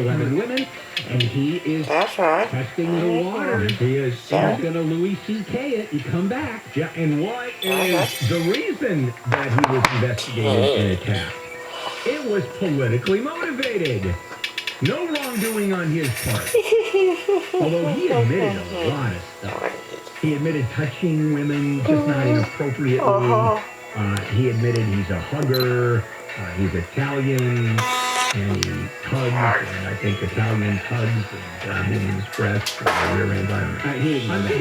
11 women, and he is testing the water. He is. He's going to Louis C.K. it. You come back. Yeah, and what is the reason that he was investigated and attacked? It was politically motivated. No wrongdoing on his part. Although he admitted a lot of stuff. He admitted touching women just not inappropriately. He admitted he's a hugger. He's Italian. And he hugs, and I think Italian hugs and grab women's breasts and the rear end. He wanted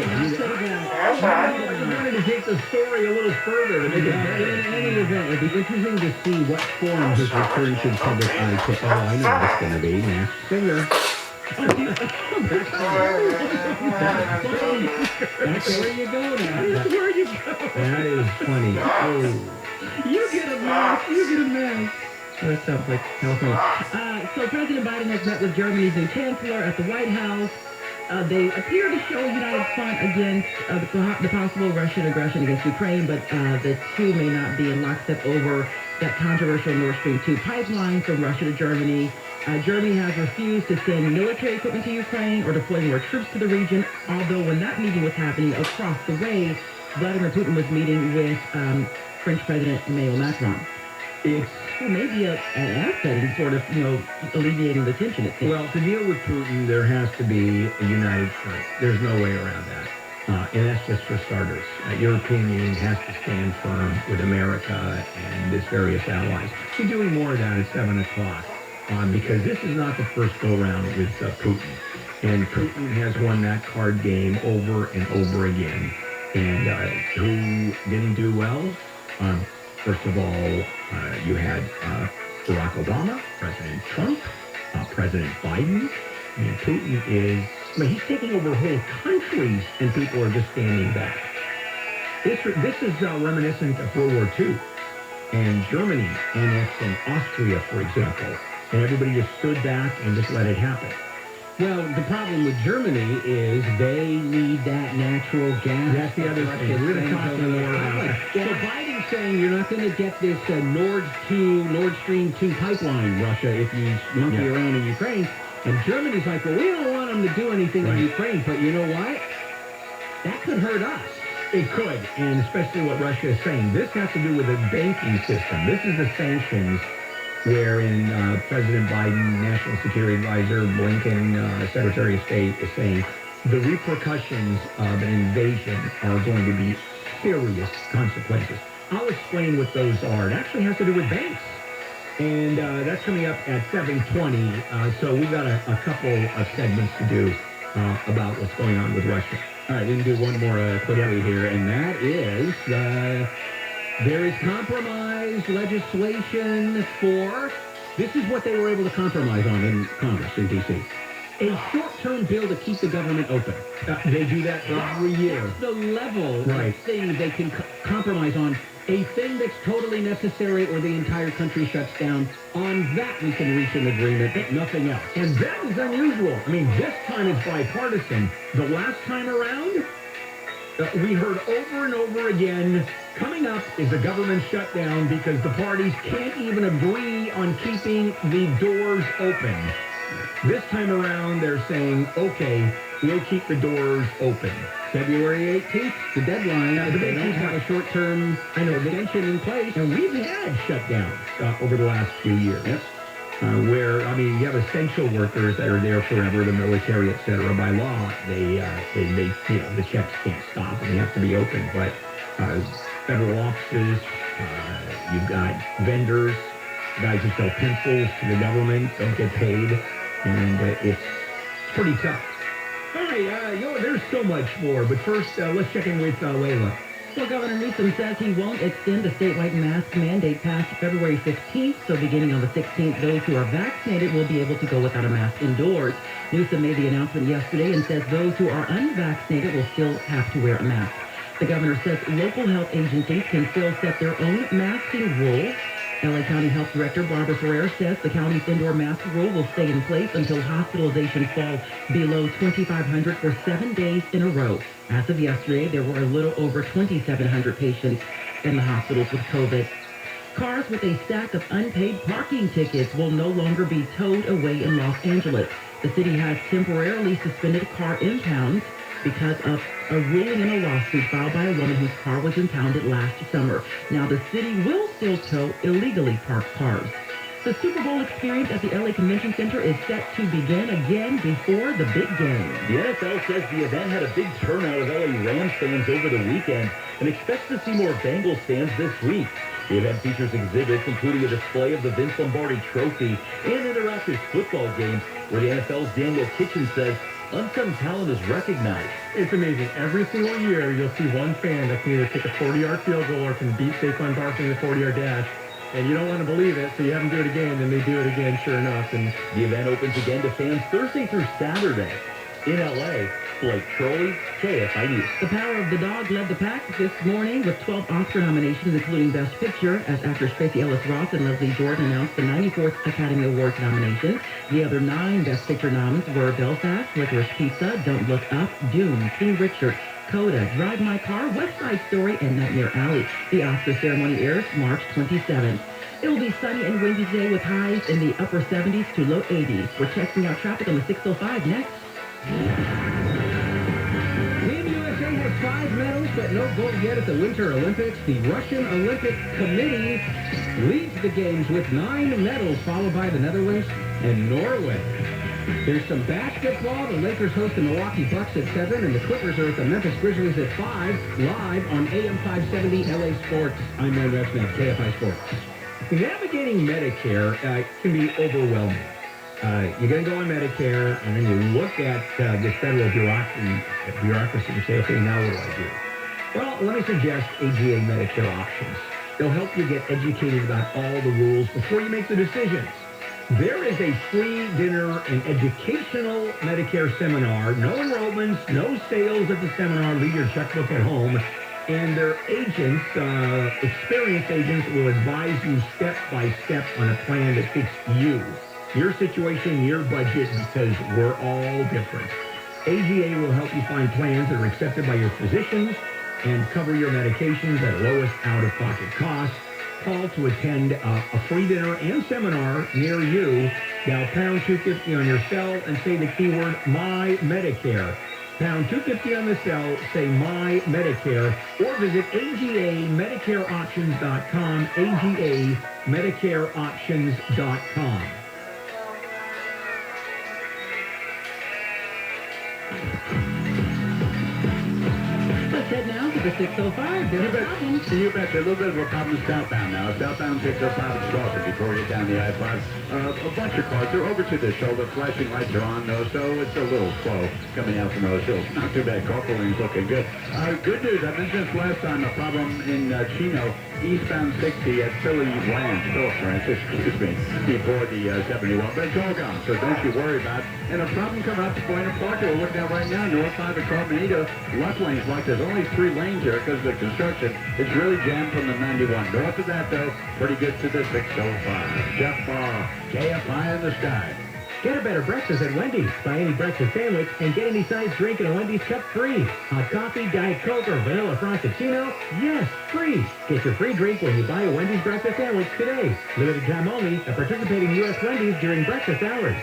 to take the story a little further to make it better. In any event, it'd be interesting to see what form his return to public eye takes. Oh, I know what's going to be. Masked Singer. That's where you go now. That's where you go. That is funny. Oh. You get a mask. You get a mask. That sounds like California. So President Biden has met with Germany's new chancellor at the White House. They appear to show a united front against the possible Russian aggression against Ukraine, but the two may not be in lockstep over that controversial Nord Stream 2 pipeline from Russia to Germany. Germany has refused to send military equipment to Ukraine or deploy more troops to the region, although when that meeting was happening across the way, Vladimir Putin was meeting with French President Emmanuel Macron. It's maybe an asset in sort of, alleviating the tension, it seems. Well, to deal with Putin, there has to be a united front. There's no way around that. And that's just for starters. European Union has to stand firm with America and its various allies. We're doing more of that at 7 o'clock because this is not the first go-round with Putin. And Putin has won that card game over and over again. And who didn't do well? First of all, you had Barack Obama, President Trump, President Biden. I mean, Putin is, he's taking over whole countries, and people are just standing back. This is reminiscent of World War II, and Germany annexing Austria, for example, and everybody just stood back and just let it happen. Well, the problem with Germany is they need that natural gas. That's the other thing. We're going to talk more about that. So Biden's saying you're not going to get this Nord Stream 2 pipeline, Russia, if you monkey around in Ukraine. And Germany's like, well, we don't want them to do anything in Ukraine, but you know what? That could hurt us. It could, and especially what Russia is saying. This has to do with the banking system. This is the sanctions wherein President Biden, National Security Advisor, Blinken, Secretary of State is saying the repercussions of an invasion are going to be serious consequences. I'll explain what those are. It actually has to do with banks. And that's coming up at 7:20. So we've got a couple of segments to do about what's going on with Russia. All right, we can do one more quickly here, and that is there is compromise legislation for, this is what they were able to compromise on in Congress in D.C. A short-term bill to keep the government open. They do that every year. That's the level of thing they can compromise on. A thing that's totally necessary or the entire country shuts down. On that we can reach an agreement, but nothing else. And that is unusual. I mean, this time it's bipartisan. The last time around, we heard over and over again, coming up is a government shutdown because the parties can't even agree on keeping the doors open. This time around, they're saying, okay, we'll keep the doors open. February 18th, the deadline. They don't have a short-term extension in place. And we've had shutdowns over the last few years. Yep. Where, I mean, you have essential workers that are there forever, the military, et cetera. By law, they the checks can't stop and they have to be open. But federal offices, you've got vendors, guys who sell pencils to the government, don't get paid, and it's pretty tough. All right, there's so much more, but first, let's check in with Layla. Well, Governor Newsom says he won't extend the statewide mask mandate past February 15th, so beginning on the 16th, those who are vaccinated will be able to go without a mask indoors. Newsom made the announcement yesterday and says those who are unvaccinated will still have to wear a mask. The governor says local health agencies can still set their own masking rules. LA County Health Director Barbara Ferrer says the county's indoor mask rule will stay in place until hospitalizations fall below 2,500 for 7 days in a row. As of yesterday, there were a little over 2,700 patients in the hospitals with COVID. Cars with a stack of unpaid parking tickets will no longer be towed away in Los Angeles. The city has temporarily suspended car impounds because of a ruling in a lawsuit filed by a woman whose car was impounded last summer. Now, the city will still tow illegally parked cars. The Super Bowl experience at the LA Convention Center is set to begin again before the big game. The NFL says the event had a big turnout of LA Rams fans over the weekend and expects to see more Bengals fans this week. The event features exhibits, including a display of the Vince Lombardi Trophy and interactive football games, where the NFL's Daniel Kitchen says unsung talent is recognized. It's amazing. Every single year, you'll see one fan that can either kick a 40-yard field goal or can beat Saquon Barkley in the 40-yard dash. And you don't want to believe it, so you have them do it again, and they do it again, sure enough. And the event opens again to fans Thursday through Saturday. In LA, Blake Trolley, KFI News. The Power of the Dog led the pack this morning with 12 Oscar nominations, including Best Picture, as actors Tracy Ellis Ross and Leslie Jordan announced the 94th Academy Awards nominations. The other 9 Best Picture noms were Belfast, Licorice Pizza, Don't Look Up, Dune, King Richard, Coda, Drive My Car, West Side Story, and Nightmare Alley. The Oscar ceremony airs March 27th. It will be sunny and windy today with highs in the upper 70s to low 80s. We're checking out traffic on the 605 next. Team USA has 5 medals, but no gold yet at the Winter Olympics. The Russian Olympic Committee leads the games with 9 medals, followed by the Netherlands and Norway. There's some basketball. The Lakers host the Milwaukee Bucks at 7, and the Clippers are at the Memphis Grizzlies at 5, live on AM 570 LA Sports. I'm Ron Resnick, KFI Sports. navigating Medicare can be overwhelming. You're going to go on Medicare, and then you look at this federal bureaucracy and say, okay, now what do I do? Well, let me suggest AGA Medicare options. They'll help you get educated about all the rules before you make the decisions. There is a free dinner and educational Medicare seminar. No enrollments, no sales at the seminar. Leave your checkbook at home. And their agents, experienced agents, will advise you step by step on a plan that fits you, your situation, your budget, because we're all different. AGA will help you find plans that are accepted by your physicians and cover your medications at lowest out-of-pocket costs. Call to attend a free dinner and seminar near you. Dial pound 250 on your cell and say the keyword My Medicare. Pound 250 on the cell, say My Medicare, or visit AGAMedicareOptions.com, AGAMedicareOptions.com. Let's head now to the 605. You bet. A little bit of a problem southbound now. Southbound takes up out of crossing before you get down the I-5. A bunch of cars. They're over to the shoulder. Flashing lights are on, though, so it's a little slow coming out from those hills. Not too bad. Carpooling's looking good. Good news. I mentioned this last time. A problem in Chino, eastbound 60 at Philly Francis, before the 71. But it's all gone, so don't you worry about it. And a problem coming up to Buena Park. We're looking at right now, north side of Carmenito. Left lane's like there's only 3 lanes here because of the construction. It's really jammed from the 91. North of that, though, pretty good to the 605. Jeff Barr, KFI in the sky. Get a better breakfast at Wendy's. Buy any breakfast sandwich and get any size drink in a Wendy's cup free. Hot coffee, Diet Coke, or vanilla frappuccino? Yes, free. Get your free drink when you buy a Wendy's breakfast sandwich today. Limited time only at participating U.S. Wendy's during breakfast hours.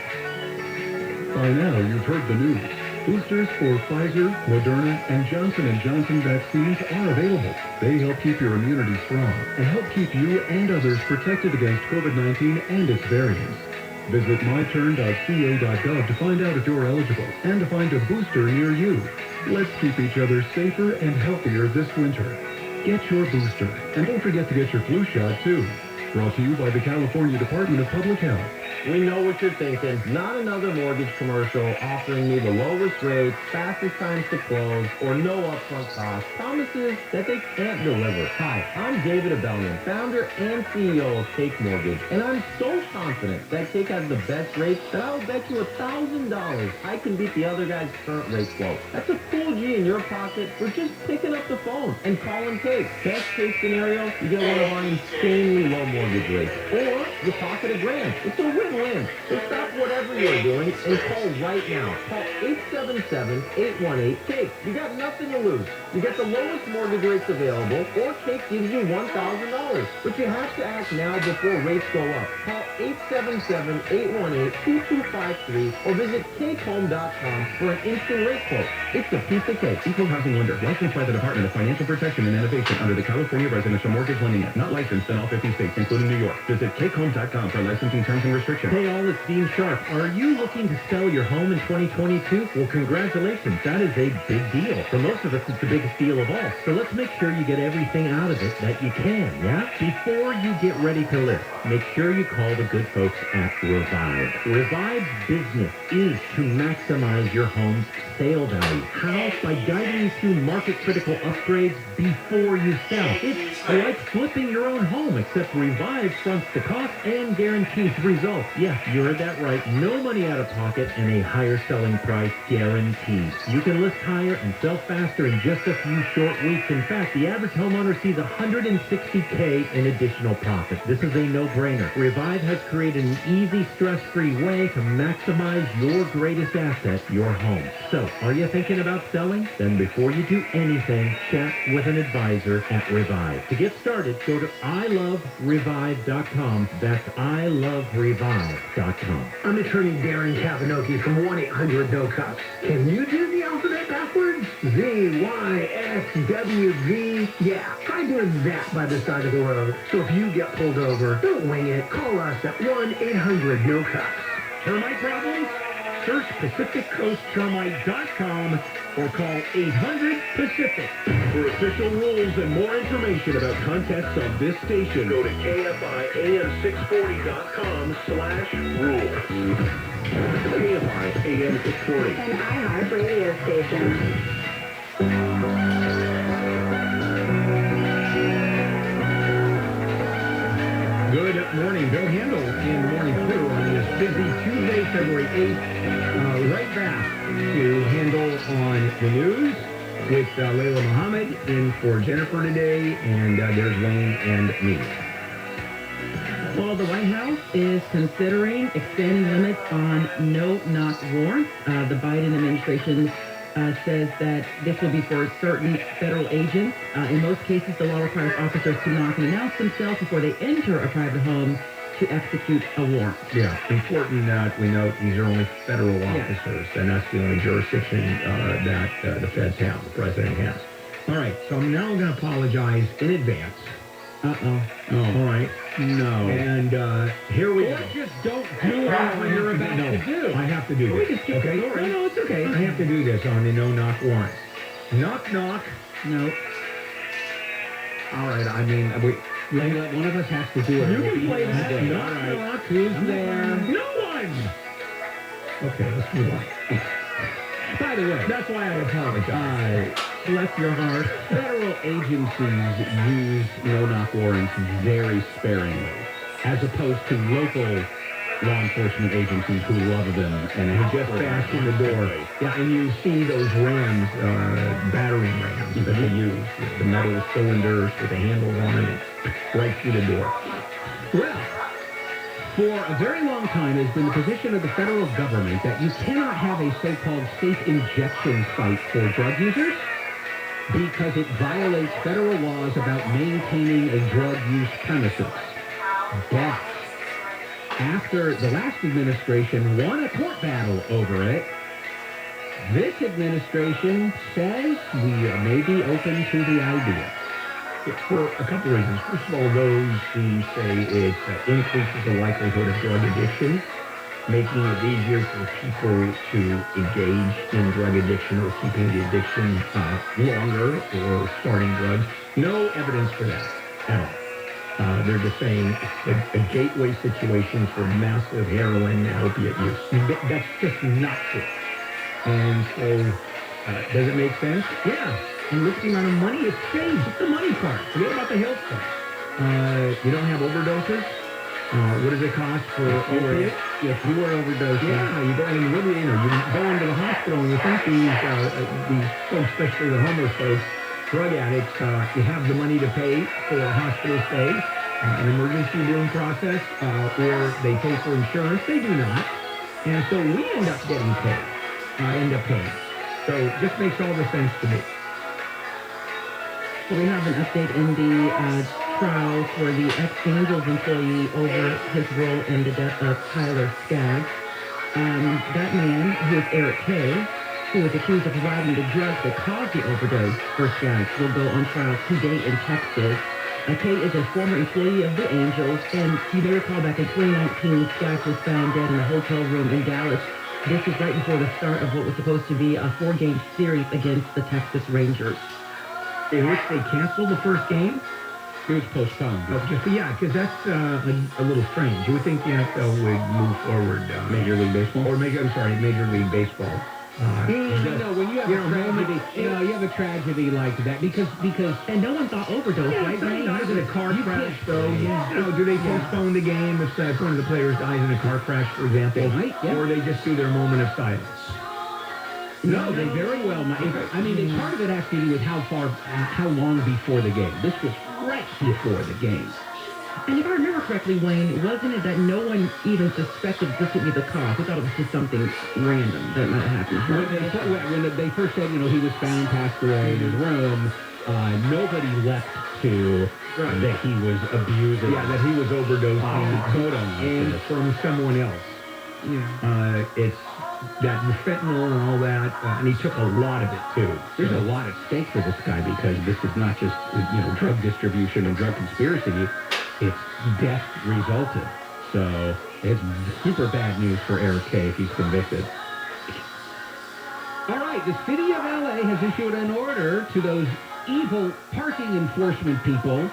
By now, you've heard the news. Boosters for Pfizer, Moderna, and Johnson & Johnson vaccines are available. They help keep your immunity strong and help keep you and others protected against COVID-19 and its variants. Visit myturn.ca.gov to find out if you're eligible and to find a booster near you. Let's keep each other safer and healthier this winter. Get your booster. And don't forget to get your flu shot, too. Brought to you by the California Department of Public Health. We know what you're thinking. Not another mortgage commercial offering me the lowest rates, fastest times to close, or no upfront costs. Promises that they can't deliver. Hi, I'm David Abelman, founder and CEO of Cake Mortgage, and I'm so confident that Cake has the best rates that I'll bet you $1,000 I can beat the other guy's current rate quote. That's a cool G in your pocket for just picking up the phone and calling Cake. Best case scenario, you get one of our insanely low mortgage rates. Or you pocket $1,000. It's a win. in. So stop whatever you're doing and call right now. Call 877-818-CAKE. You got nothing to lose. You get the lowest mortgage rates available, or CAKE gives you $1,000. But you have to act now before rates go up. Call 877-818-2253 or visit CakeHome.com for an instant rate quote. It's a piece of cake. Equal housing lender. Licensed by the Department of Financial Protection and Innovation under the California Residential Mortgage Lending Act. Not licensed in all 50 states, including New York. Visit CakeHome.com for licensing terms and restrictions. Hey all, it's Dean Sharp. Are you looking to sell your home in 2022? Well, congratulations. That is a big deal. For most of us, it's the biggest deal of all. So let's make sure you get everything out of it that you can, yeah? Before you get ready to list, make sure you call the good folks at Revive. Revive's business is to maximize your home's sale value. How? By guiding you through market-critical upgrades before you sell. It's like flipping your own home, except Revive fronts the cost and guarantees results. Yeah, you heard that right. No money out of pocket and a higher selling price guaranteed. You can list higher and sell faster in just a few short weeks. In fact, the average homeowner sees $160K in additional profit. This is a no-brainer. Revive has created an easy, stress-free way to maximize your greatest asset, your home. So, are you thinking about selling? Then before you do anything, chat with an advisor at Revive. To get started, go to iloverevive.com. That's iloverevive.com. I'm attorney Darren Kavanoki from 1-800-NO-CUPS. Can you do the alphabet backwards? Z-Y-S-W-V. Yeah, try doing that by the side of the road. So if you get pulled over, don't wing it. Call us at 1-800-NO-CUPS. Termite problems? Search PacificCoastTermite.com or call 800-PACIFIC. For official rules and more information about contests on this station, go to KFIAM640.com/rules. KFI AM 640. An iHeart radio station. Good morning. Bill Handel in the Morning Crew on this busy Tuesday, February 8th. Right back to Handel on the news with Layla Muhammad in for Jennifer today, and there's Wayne and me. Well, the White House is considering extending limits on no-knock warrants. The Biden administration says that this will be for certain federal agents. In most cases, the law requires officers to knock and announce themselves before they enter a private home to execute a warrant. Yeah, important that we note these are only federal officers, and that's the only jurisdiction that the feds have, the president has. All right, so I'm now going to apologize in advance. Uh-oh. Oh, all right. No. And here we go. Just don't do what you're about to do. I have to do We this. can skip Okay? the story. No, it's okay. I have to do this on the no-knock warrants. Knock, knock. No. All right, I mean, One of us has to do it. you can play that. All Knock, right. knock. Who's there? No one! Okay, let's move on. By the way, That's why I apologize. Bless your heart. federal agencies use no-knock warrants very sparingly, as opposed to local law enforcement agencies who love them and And just bash in the door. Yeah, and you see those rams, battering rams that they use, the metal cylinders with the handles on them, right through the door. Well, for a very long time, it's been the position of the federal government that you cannot have a so-called safe injection site for drug users because it violates federal laws about maintaining a drug use premises. But after the last administration won a court battle over it, this administration says we may be open to the idea. For a couple reasons. First of all, those who say it increases the likelihood of drug addiction, making it easier for people to engage in drug addiction or keeping the addiction longer or starting drugs. No evidence for that at all. They're just saying it's a gateway situation for massive heroin and opiate use. That's just not true. And so, does it make sense? Yeah. And look at the amount of money it saves. It's the money part. Forget about the health part. You don't have overdoses? What does it cost for opiates? If you are overdosing, Yeah, you go in, you go into the hospital and you think these folks, especially the homeless folks, drug addicts, you have the money to pay for a hospital stay, an emergency room process, or they pay for insurance. They do not. And so we end up getting paid, paying. So it just makes all the sense to me. So we have an update in the trial for the ex-Angels employee over his role in the death of Tyler Skaggs. That man, who is Eric Kay, who is accused of providing the drugs that caused the overdose for Skaggs, will go on trial today in Texas. Kay is a former employee of the Angels, and you may recall back in 2019, Skaggs was found dead in a hotel room in Dallas. This was right before the start of what was supposed to be a 4-game series against the Texas Rangers. In which they canceled the first game? It was postponed. Yeah, because that's a little strange. You would think the NFL would move forward. Major League Baseball? Or Major League Baseball. No, when you have a tragedy, you have a tragedy like that because and no one thought overdose, right? Someone dies in a car crash, though. Do they postpone the game if one of the players dies in a car crash, for example? They might, yeah. Or they just do their moment of silence? No, they very well might. I mean, part of it has to do with how long before the game. This was right before the game. And if I remember correctly, Wayne, wasn't it that no one even suspected this would be the cause? We thought it was just something random that might have happened. When they first said, he was found, passed away in his room, nobody left to that he was abusing. Yeah, that he was overdosing and from someone else. Yeah. It's that fentanyl and all that, and he took a lot of it, too. There's a lot at stake for this guy because this is not just, drug distribution and drug conspiracy. It's death resulted. So it's super bad news for Eric Kay if he's convicted. All right, the city of L.A. has issued an order to those evil parking enforcement people.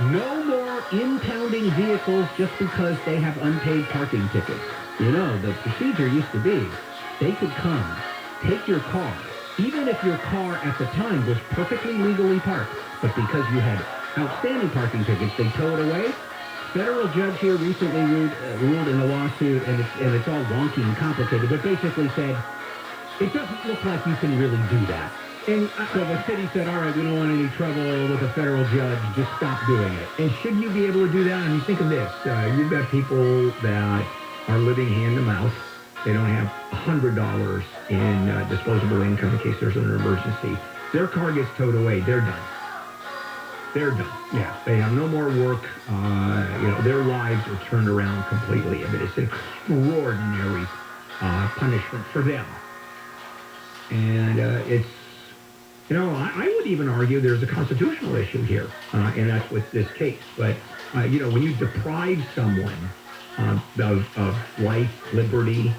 No more impounding vehicles just because they have unpaid parking tickets. The procedure used to be they could come, take your car, even if your car at the time was perfectly legally parked, but because you had outstanding parking tickets, they tow it away. Federal judge here recently ruled in a lawsuit, and it's all wonky and complicated, but basically said, it doesn't look like you can really do that. And so the city said, all right, we don't want any trouble with a federal judge, just stop doing it. And should you be able to do that? I mean, think of this. You've got people that are living hand to mouth. They don't have $100 in disposable income in case there's an emergency. Their car gets towed away. They're done. They're done. Yeah. They have no more work. Their lives are turned around completely. I mean, it's an extraordinary punishment for them. And it's, I would even argue there's a constitutional issue here, and that's with this case. But, when you deprive someone of life, liberty,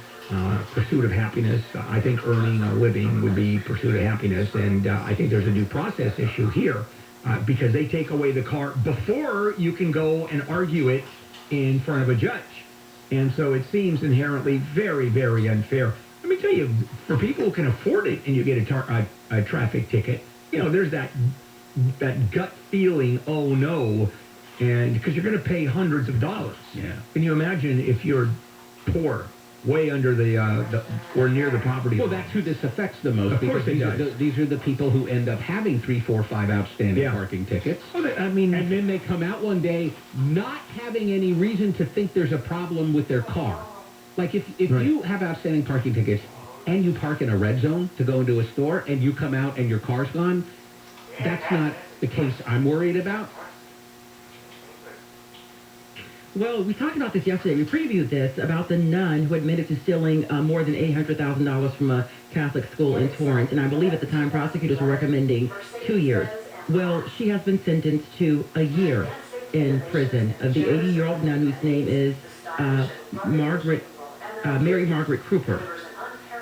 pursuit of happiness, I think earning a living would be pursuit of happiness. And I think there's a due process issue here. Because they take away the car before you can go and argue it in front of a judge. And so it seems inherently very, very unfair. Let me tell you, for people who can afford it and you get a traffic ticket, there's that gut feeling, oh no, and because you're going to pay hundreds of dollars. Yeah. Can you imagine if you're poor, way under the or near the property line? Well, that's who this affects the most. Of course it does. These are the people who end up having 3, 4, 5 outstanding parking tickets. Well, and then they come out one day not having any reason to think there's a problem with their car. Like if you have outstanding parking tickets and you park in a red zone to go into a store and you come out and your car's gone, that's not the case I'm worried about. Well, we talked about this yesterday. We previewed this about the nun who admitted to stealing more than $800,000 from a Catholic school in Torrance. And I believe at the time prosecutors were recommending 2 years. Well, she has been sentenced to a year in prison. The 80-year-old nun whose name is Mary Margaret Cooper.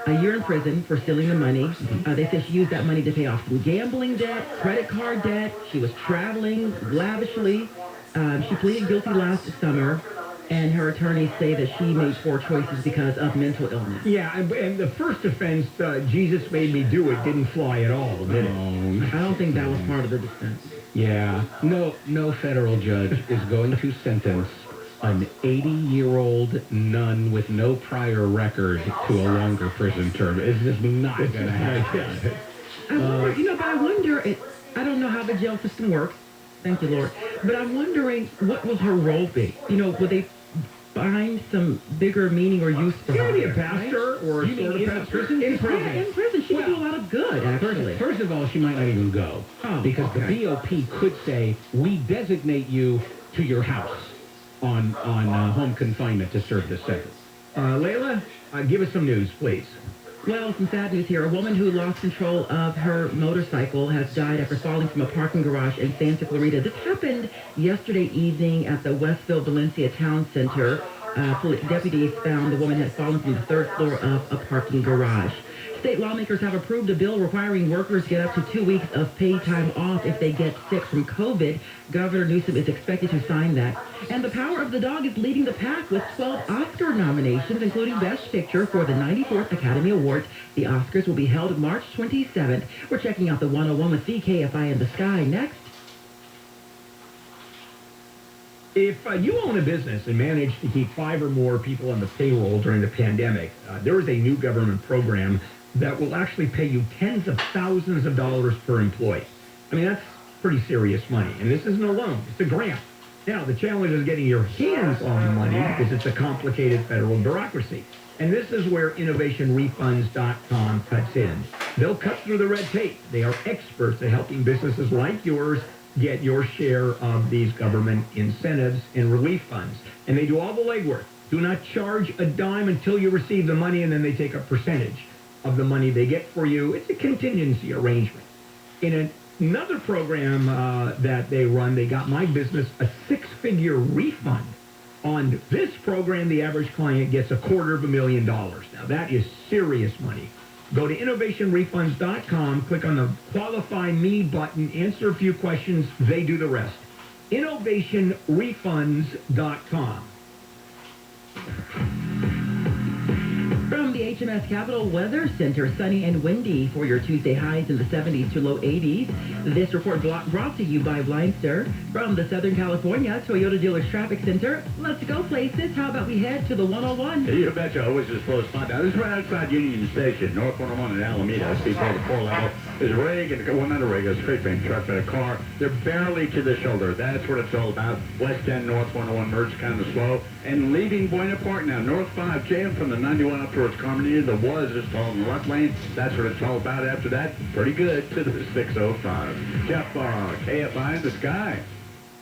A year in prison for stealing the money. They said she used that money to pay off some gambling debt, credit card debt. She was traveling lavishly. She pleaded guilty last summer, and her attorneys say that she made poor choices because of mental illness. Yeah, and the first offense, Jesus made me do it, didn't fly at all, did it? I don't think that was part of the defense. Yeah. No federal judge is going to sentence an 80-year-old nun with no prior record to a longer prison term. It's just not going to happen. But I wonder, I don't know how the jail system works. Thank you, Lord. But I'm wondering, what will her role be? You know, will they find some bigger meaning or use for She her? may be a Right? pastor or You mean sort of in pastor. prison? In Yeah, prison. in prison. She could do a lot of good, actually. First of all, she might not even go. Oh, because okay. the BOP could say, we designate you to your house on home confinement to serve this sentence. Layla, give us some news, please. Well, some sad news here. A woman who lost control of her motorcycle has died after falling from a parking garage in Santa Clarita. This happened yesterday evening at the Westville Valencia Town Center. Deputies found the woman had fallen from the third floor of a parking garage. State lawmakers have approved a bill requiring workers get up to 2 weeks of paid time off if they get sick from COVID. Governor Newsom is expected to sign that. And The Power of the Dog is leading the pack with 12 Oscar nominations, including Best Picture for the 94th Academy Awards. The Oscars will be held March 27th. We're checking out the 101 with Kfi in the Sky next. If you own a business and manage to keep 5 or more people on the payroll during the pandemic, there is a new government program that will actually pay you tens of thousands of dollars per employee. I mean, that's pretty serious money. And this isn't a loan, it's a grant. Now, the challenge is getting your hands on the money because it's a complicated federal bureaucracy. And this is where innovationrefunds.com cuts in. They'll cut through the red tape. They are experts at helping businesses like yours get your share of these government incentives and relief funds. And they do all the legwork. Do not charge a dime until you receive the money, and then they take a percentage of the money they get for you. It's a contingency arrangement. In another program that they run, they got my business a 6-figure refund. On this program, the average client gets $250,000. Now, that is serious money. Go to innovationrefunds.com, click on the Qualify Me button, answer a few questions, they do the rest. Innovationrefunds.com. From the HMS Capital Weather Center, sunny and windy for your Tuesday highs in the 70s to low 80s. This report brought to you by Blindster. From the Southern California Toyota Dealers Traffic Center, let's go places. How about we head to the 101? You betcha. Always just close spot down. This is right outside Union Station, North 101 in Alameda. Speed to the 4 level. There's a rig, and well, not a rig, a straight bank truck and a car. They're barely to the shoulder. That's what it's all about. West End, North 101 merge kind of slow. And leaving Buena Park now, North 5 jam from the 91 up towards Carmenita. The was is tall in the left lane. That's what it's all about after that. Pretty good to the 605. Jeff KFI in the Sky.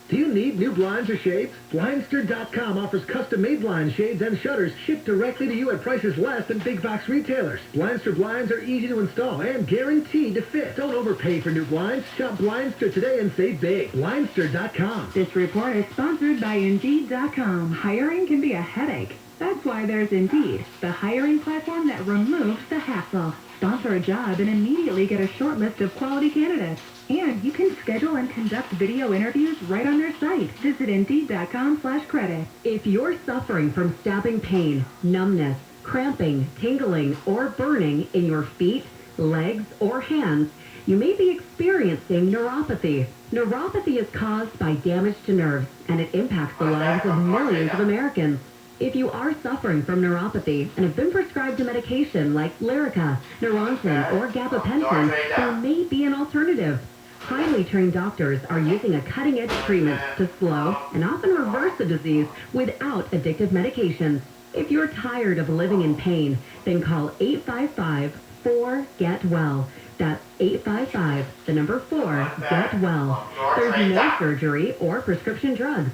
Do you need new blinds or shades? Blindster.com offers custom-made blinds, shades, and shutters shipped directly to you at prices less than big box retailers. Blindster blinds are easy to install and guaranteed to fit. Don't overpay for new blinds. Shop Blindster today and save big. Blindster.com. This report is sponsored by Indeed.com. Hiring can be a headache. That's why there's Indeed, the hiring platform that removes the hassle. Sponsor a job and immediately get a short list of quality candidates. And you can schedule and conduct video interviews right on their site. Visit Indeed.com/credit. If you're suffering from stabbing pain, numbness, cramping, tingling, or burning in your feet, legs, or hands, you may be experiencing neuropathy. Neuropathy is caused by damage to nerves, and it impacts the lives of millions of Americans. If you are suffering from neuropathy and have been prescribed a medication like Lyrica, Neurontin, or gabapentin, there may be an alternative. Highly trained doctors are using a cutting-edge treatment to slow and often reverse the disease without addictive medications. If you're tired of living in pain, then call 855-4-GET-WELL. That's 855-4-GET-WELL. There's no surgery or prescription drugs.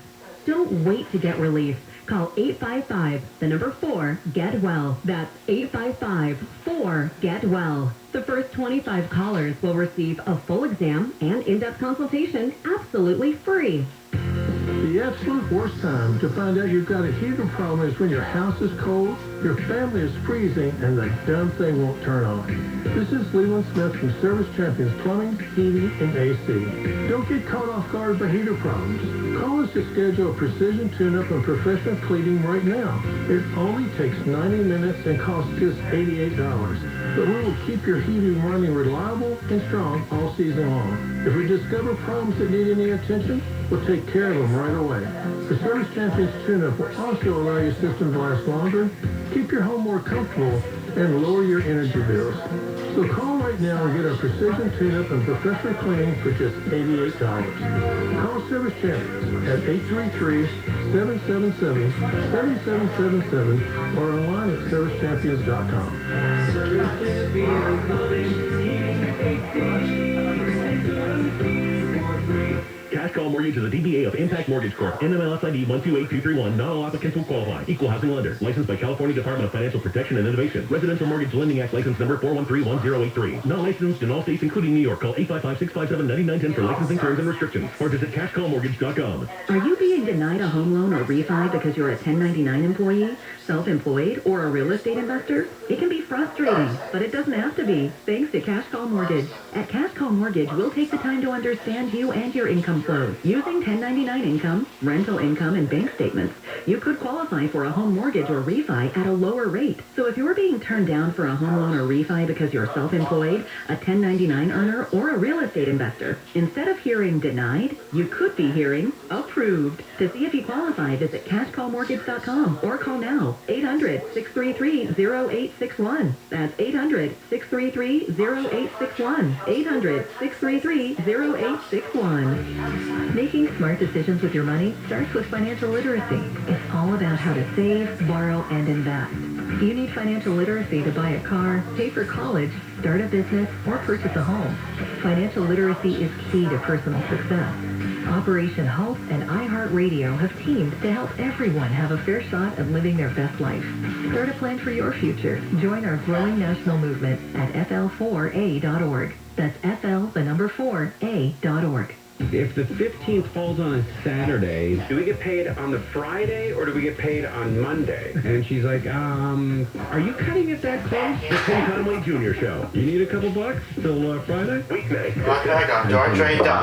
Don't wait to get relief. Call 855-4-GET-WELL. That's 855-4-GET-WELL. The first 25 callers will receive a full exam and in-depth consultation absolutely free. The absolute worst time to find out you've got a heater problem is when your house is cold, your family is freezing, and the dumb thing won't turn on. This is Leland Smith from Service Champions Plumbing, Heating, and AC. Don't get caught off guard by heater problems. Call us to schedule a precision tune-up and professional cleaning right now. It only takes 90 minutes and costs just $88. But we will keep your heating running reliable and strong all season long. If we discover problems that need any attention, we'll take care of them right away. The Service Champions tune-up will also allow your system to last longer, keep your home more comfortable, and lower your energy bills. So call right now and get our precision tune-up and professional cleaning for just $88. Call Service Champions at 833-777-7777 or online at servicechampions.com. Cash Call Mortgage is a DBA of Impact Mortgage Corp. NMLS ID 128231. Not all applicants will qualify. Equal housing lender. Licensed by California Department of Financial Protection and Innovation. Residential Mortgage Lending Act license number 4131083. Not licensed in all states, including New York. Call 855-657-9910 for licensing terms and restrictions. Or visit cashcallmortgage.com. Are you being denied a home loan or refi because you're a 1099 employee, self-employed, or a real estate investor? It can be frustrating, but it doesn't have to be, thanks to Cash Call Mortgage. At Cash Call Mortgage, we'll take the time to understand you and your income flows. Using 1099 income, rental income, and bank statements, you could qualify for a home mortgage or refi at a lower rate. So if you're being turned down for a home loan or refi because you're self-employed, a 1099 earner, or a real estate investor, instead of hearing denied, you could be hearing approved. To see if you qualify, visit cashcallmortgage.com or call now, 800-633-0861. That's 800-633-0861. 800-633-0861. Making smart decisions with your money starts with financial literacy. It's all about how to save, borrow, and invest. You need financial literacy to buy a car, pay for college, start a business, or purchase a home. Financial literacy is key to personal success. Operation Hope and iHeartRadio have teamed to help everyone have a fair shot at living their best life. Start a plan for your future. Join our growing national movement at FL4A.org. That's FL4A.org. If the 15th falls on a Saturday, do we get paid on the Friday or do we get paid on Monday? And she's like, are you cutting it that close? The Tim Conway Jr. Show. You need a couple bucks till Friday? Weeknight.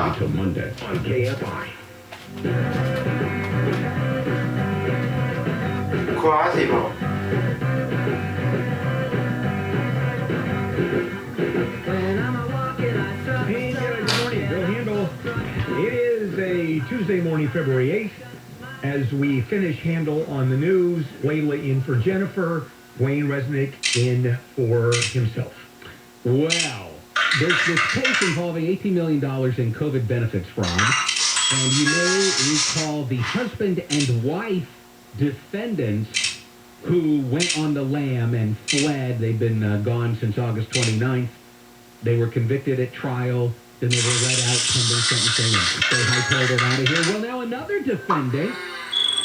Until Monday. On KFI. 'It is a Tuesday morning, February 8th. As we finish Handle on the news, Layla in for Jennifer, Wayne Resnick in for himself. Well, there's this case involving $18 million in COVID benefits fraud. And you may recall the husband and wife defendants who went on the lam and fled. They've been gone since August 29th. They were convicted at trial. Then they were let out pending sentencing, and they hightailed it out of here. Well, now another defendant,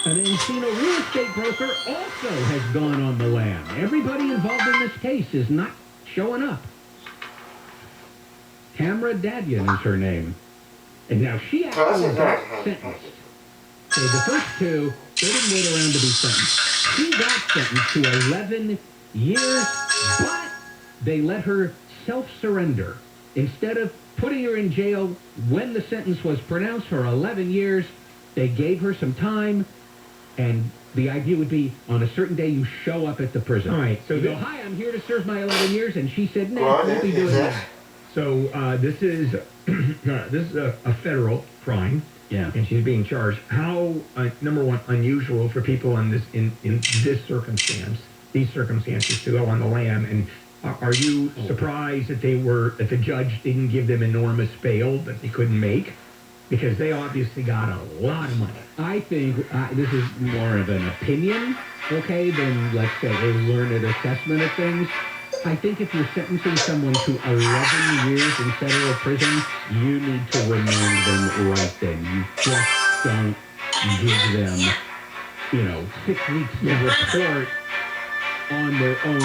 an Encino real estate broker, also has gone on the lam. Everybody involved in this case is not showing up. Tamara Dadian is her name. And now she actually got sentenced. So the first two, they didn't wait around to be sentenced. She got sentenced to 11 years, but they let her self-surrender. Instead of putting her in jail when the sentence was pronounced for 11 years, they gave her some time, and the idea would be on a certain day you show up at the prison. All right, so you go, hi, I'm here to serve my 11 years, and she said, no, won't be doing that. So this is a federal crime. Yeah. And she's being charged. How, number one, unusual for people in this circumstance, these circumstances, to go on the lam. And are you surprised that that the judge didn't give them enormous bail that they couldn't make? Because they obviously got a lot of money. I think this is more of an opinion, okay, than, let's say, a learned assessment of things. I think if you're sentencing someone to 11 years in federal prison, you need to remand them right then. You just don't give them, 6 weeks to report on their own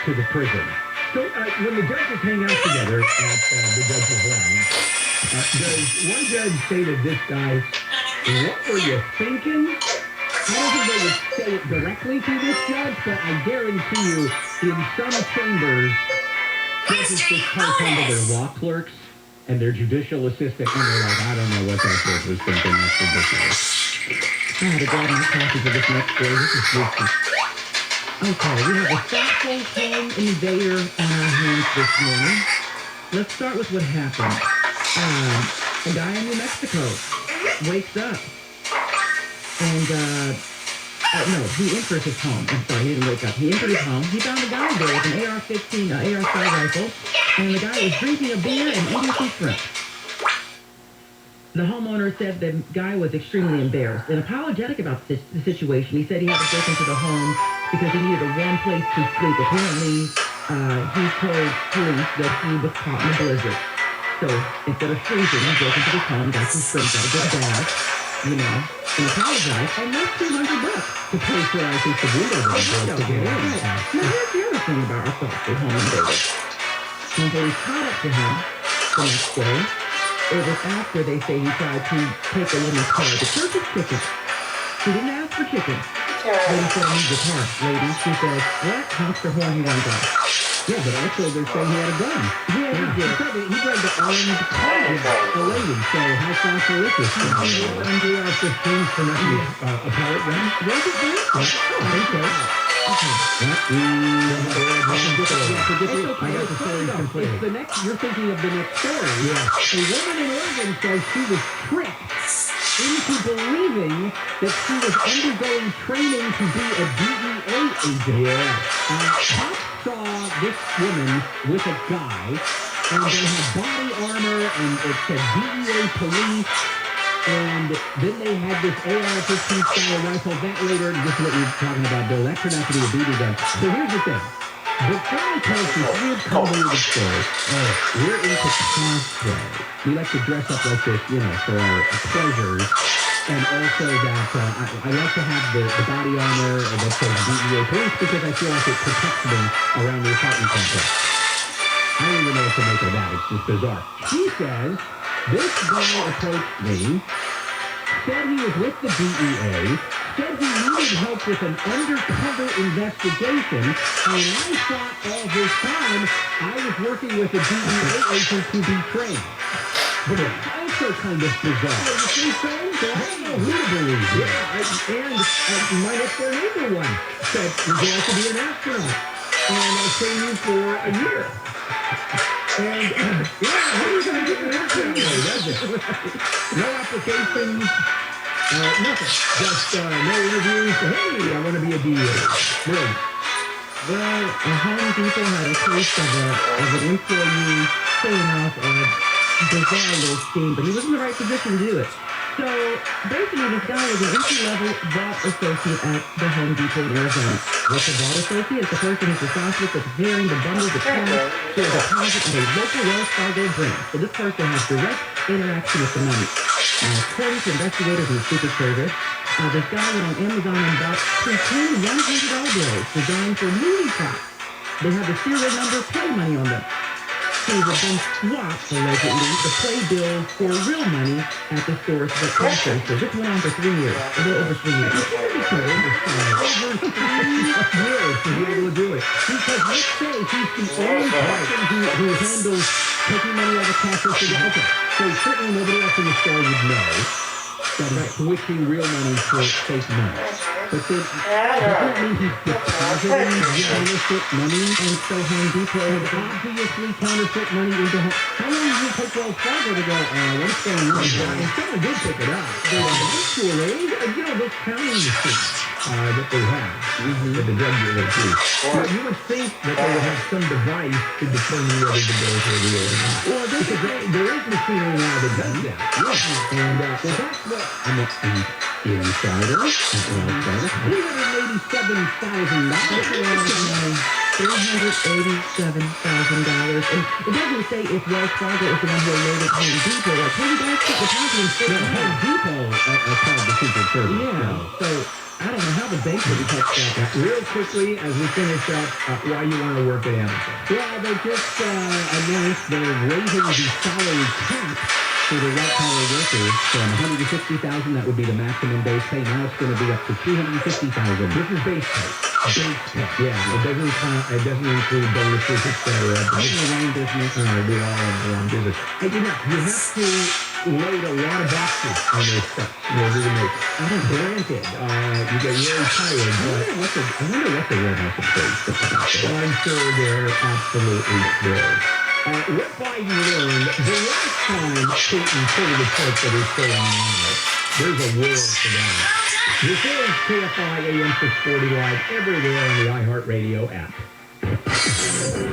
to the prison. So when the judges hang out together at the judge's lounge, does one judge say to this guy, what were you thinking? I don't think they would say it directly to this judge, but I guarantee you, in some chambers, judges just talk to their law clerks and their judicial assistant, and they're like, I don't know what that judge was thinking. That's ridiculous. I had to grab my coffee for this next story. This is juicy. Okay, we have a thoughtful home invader on our hands this morning. Let's start with what happened. A guy in New Mexico wakes up and No, he entered his home. I'm sorry, he didn't wake up. He entered his home. He found a guy there with an AR-15, AR-5 rifle, and the guy was drinking a beer and eating some shrimp. The homeowner said the guy was extremely embarrassed and apologetic about the situation. He said he had to break into the home because he needed a warm place to sleep. Apparently, he told police that he was caught in a blizzard. So instead of freezing, he broke into his home, got some shrimp, got a good bath, and apologized, and left $200 to pay for, I think, the window that he broke to get in. Now, here's the other thing about our foster home invaders. When police caught up to him the next day, it was after they say he tried to take a woman's car to purchase chicken. She didn't ask for chicken. Lady said, I need your car, lady. She said, what? Honks her horn, he runs off. Yeah, but also they're saying he had a gun. Yeah, he did. He grabbed the armed car, a lady, so how thoughtful is this? AR-15s for nothing, a pellet gun? Was it good? I think so. It's the next, you're thinking of the next story. Yeah. A woman in Oregon says she was tricked into believing that she was undergoing training to be a DEA agent. Yeah. Cops saw this woman with a guy, and they had body armor, and it said DEA police. And then they had this AR-15 style rifle. That later, this is what you're talking about, Bill. That turned out to be a BB gun. So here's the thing. The family tells us we're convoluted story. We're into cosplay. We like to dress up like this, for our pleasures. And also that I like to have the body armor that says DEA police because I feel like it protects me around the apartment complex. I don't even know what to make of that. It's just bizarre. She says, this guy approached me, said he was with the DEA, said he needed help with an undercover investigation, and I thought all this time I was working with a DEA agent to be trained. But it's also kind of bizarre. You see, so I don't know who to believe. Yeah, and my next door neighbor said, you're going to be an astronaut, and I'll train you for a year. And, what are you going to get an astronaut? No applications, nothing. Just no interviews. Hey, I want to be a DA. Really? Well, Home Depot had a case of an employee pulling off a bizarre little scheme, but he was in the right position to do it. So basically, this guy was an entry-level vault associate at the Home Depot in Arizona. What's a vault associate? It's the person who's responsible for preparing the bundles of cash for a deposit at a local Wells Fargo branch. So this person has direct interaction with the money. According to investigators in the Secret Service, this guy went on Amazon and bought pretend $100 bills designed for movie props. They have the serial number play money on them. He was then swapped, allegedly, the play bills for real money at the store's cash register. This went on for 3 years, a little over 3 years. Over 3 years to be able to do it. Because let's say he's the only person who handles taking money out of the cash register. Okay, so certainly nobody else in the store would know that he's switching real money for fake money. But then, doesn't that mean he's depositing counterfeit money? And so Home Depot had obviously counterfeit money into home. How long did it take Wells Fargo to go, what's going on? And someone did pick it up. Actually, those counting machines that they have, that the drug dealers use. You would think that they would have some device to determine whether the bills are real or not. Well, there is machinery now that does that. Yeah. And that's what I'm an insider. $387,000. $387,000. And it doesn't say if Wells Fargo is the one who alerted Home Depot. Like, hey, you guys keep depositing Home Depot called the Secret Service. Yeah, so I don't know how the bank would touch that. Real quickly, as we finish up, why you want to work at Amazon? Well, they just announced they're raising the salary cap for the white-collar workers from $160,000, that would be the maximum base pay. Now it's going to be up to $250,000. This is base pay. Base pay. Yeah, it doesn't include bonuses, etc. I'm in the wrong business. We all have the wrong business. Hey, you have to load a lot of boxes on those trucks in order to make it. Granted, you get really tired, but I wonder what the warehouse employees think about that. Well, I'm sure they're absolutely thrilled. What Biden learned the last time Putin pulled the report that is so anonymous, there's a war for that. This is KFI AM 640 live everywhere on the iHeartRadio app.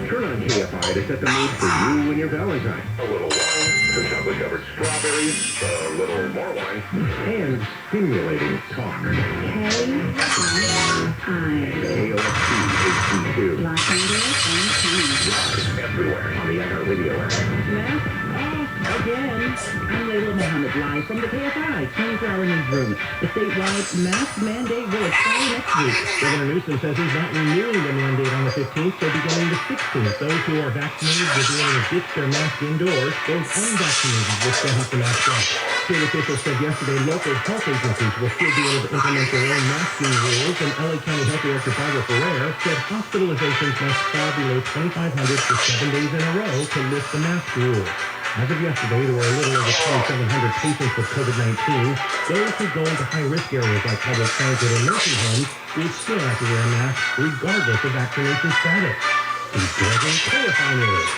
Turn on KFI to set the mood for you and your Valentine. A little wine, some chocolate-covered strawberries, a little more wine, and stimulating talk. KFI. KOFC HD2. Los Angeles and County. Live everywhere on the iHeartRadio app. Mask off again. I'm Layla Mohammed, live from the KFI 24-hour newsroom. The statewide mask mandate will expire next week. Governor Newsom says he's not renewing the mandate on the 15th, so beginning the 16th. Those who are vaccinated will be able to ditch their mask indoors. Those unvaccinated will still have to mask up. State officials said yesterday local health agencies will still be able to implement their own masking rules, and LA County Health Director Barbara Ferrer said hospitalizations must fall below 2,500 for 7 days in a row to lift the mask rule. As of yesterday, there were a little over 2,700 patients with COVID-19. Those who go into high-risk areas like public transit and nursing homes will still have to wear a mask regardless of vaccination status. These KFI News.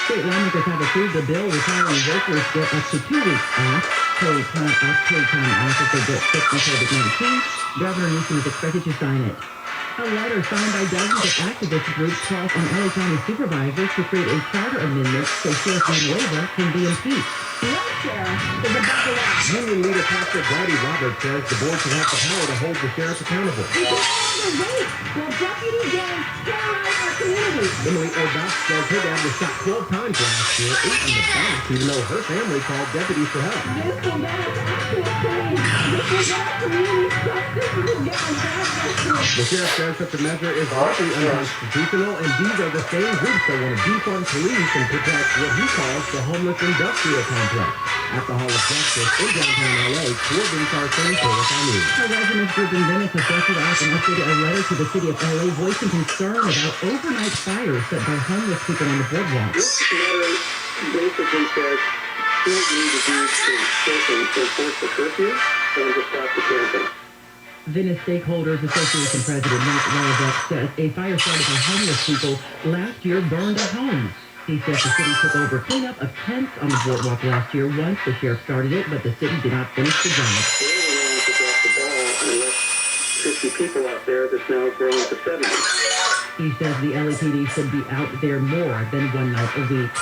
State lawmakers have approved a bill requiring workers get up to 2 weeks off paid time off if they get sick from COVID-19. Governor Newsom is expected to sign it. A letter signed by dozens of activist groups calls on LA County supervisors to create a charter amendment so Sheriff Villanueva can be impeached. No sheriff is above the law. Union leader Pastor Brady Roberts says the board should have the power to hold the sheriff accountable. We can all wait while deputy gangs terrorize our community. Emily O'Dock says her dad was shot 12 times last year, 8 in the back, even though her family called deputies for help. This will get us actual change. This will get our community justice. This will get our God justice. The sheriff says such a measure is utterly unconstitutional, and these are the same groups that want to defund police and protect what he calls the homeless industrial complex. At the Hall of Justice in downtown LA, Corbin Carson, KFI News. A residents group in Venice has dusted off and updated a letter to the city of LA voicing concern about overnight fires set by homeless people on the boardwalk. This letter basically says what you need to do to enforce the curfew and to stop the camping. Venice Stakeholders Association President Mark Laravec says a fire started by homeless people last year burned a home. He says the city took over cleanup of tents on the boardwalk last year once the sheriff started it, but the city did not finish the job. They were willing to drop the ball and left 50 people out there that's now grown to 70. He says the LAPD should be out there more than one night a week.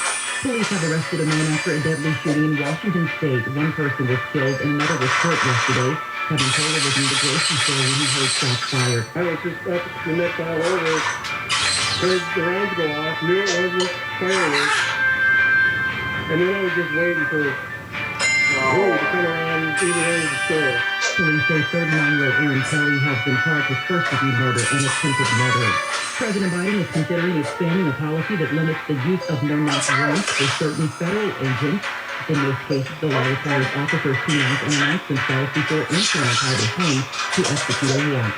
Police have arrested a man after a deadly shooting in Washington State. One person was killed and another was hurt yesterday. Kevin Taylor was in the grocery store when he heard shots fired. I was just up the next aisle over, heard the rounds go off, knew it wasn't fireworks, and then I was just waiting for who to come around either end of the store. Police say 39-year-old Aaron Kelly has been charged with first-degree murder and attempted murder. President Biden is considering expanding a policy that limits the use of no-knock warrants for certain federal agents. In most cases, the law requires officers to knock and announce themselves before entering a private home to execute a warrant.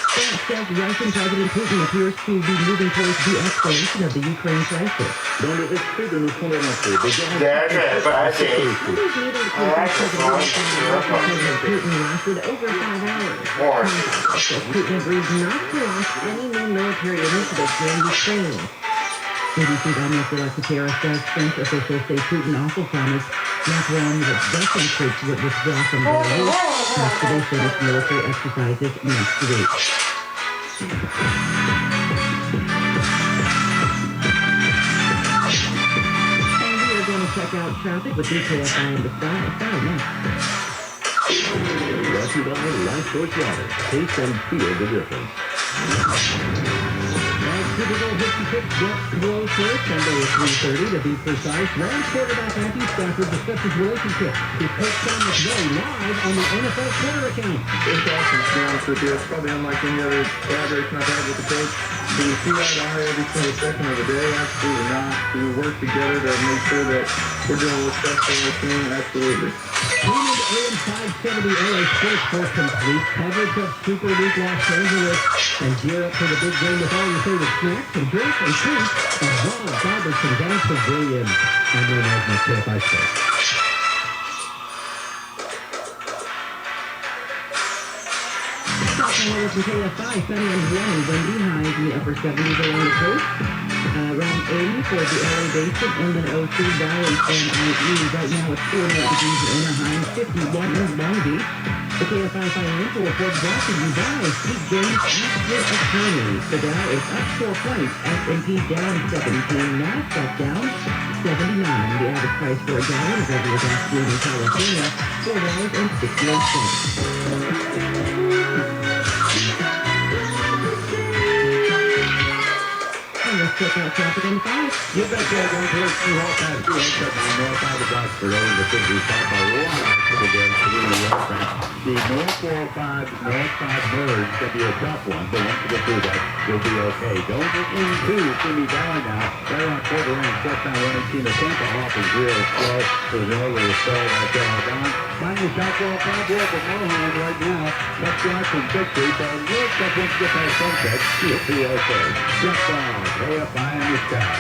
France says Russian President Putin appears to be moving towards de-escalation of the Ukraine crisis. Dans le respect de nos fondamentaux, des President Putin lasted over 5 hours. Putin agreed not to launch any new military initiatives in Ukraine. ABC Daniel Secretary says French officials say Putin also promised Macron that Russian troops would withdraw from Belarus after they finish military exercises next week. And we are going to check out traffic with KFI in the sky next. Brought to you by Life Choice Water. Taste and feel the difference. Super Bowl 56 gets closer. Sunday at 3:30 to be precise. Rams quarterback Matthew Stafford discusses relationship with Coach Sean McVay live on the NFL Twitter account. It's awesome, to be honest with you. It's probably unlike any other collaboration I've had with the coach. Do we see eye to eye every single second of the day? Absolutely not. Do we work together to make sure that we're doing what's best for our team? Absolutely. Tune into AM 570 LA Sports for complete coverage of Super Week Los Angeles and gear up for the big game with all your favorite snacks and drinks and treats at Ronald Robertson Dance Pavilion. I'm Ray Magna, KFI Sports. weather from KFI, sunny and warm and windy, highs in the upper 70s along the coast. Around 80 for the LA Basin, Inland OC Valley, and IE. Right now it's 48 degrees in Anaheim, 51 in Long Beach. The KFI Financial Report brought to you by Pete James Active Attorneys. The Dow is up 4 points, S&P down 17, NASDAQ down 79. The average price for a gallon of regular gasoline in California, $4.68. Let's check out traffic on the 5. You bet you're going to see all kinds of things on North Side of Roxford over the 50 south by a lot of again for the North Side. The North 405 North Side merge can be a tough one, but once you get through that, you'll be okay. Don't get into Simi Valley now. Right on quarter range, Shutdown 118. The Tampa off is real slow. There's an overly slow that's all down. Finally, Shotwell Convoy for Mohan right now. That's right from Victory, but it looks like once you get past sunset, you'll be okay. Shutdown. KFI in the sky.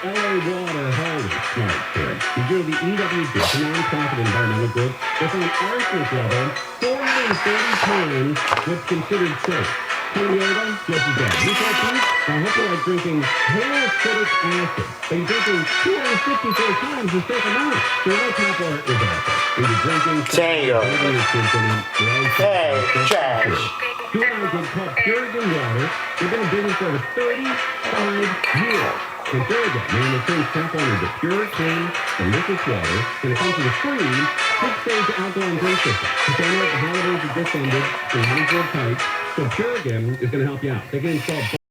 LA Water Holders Smart Grid. Did you know the EWG, the nonprofit environmental group, with an arsenic level 430 pounds was considered safe. San Diego, just as bad. Newport Beach, I hope you're like drinking haloacidic acid, but you're drinking 254 times the safe amount. So no copper is awful. When you're drinking... Tango. Hey, trash. Two items called Purigan Water. They've been in business for over 35 years. And Purigan, man, they turn tap on into pure, clean, delicious water, and it comes with a free 6-stage alkaline drink system. Because they know the holidays are just ended, and money's real tight, so Purigan is going to help you out. They can install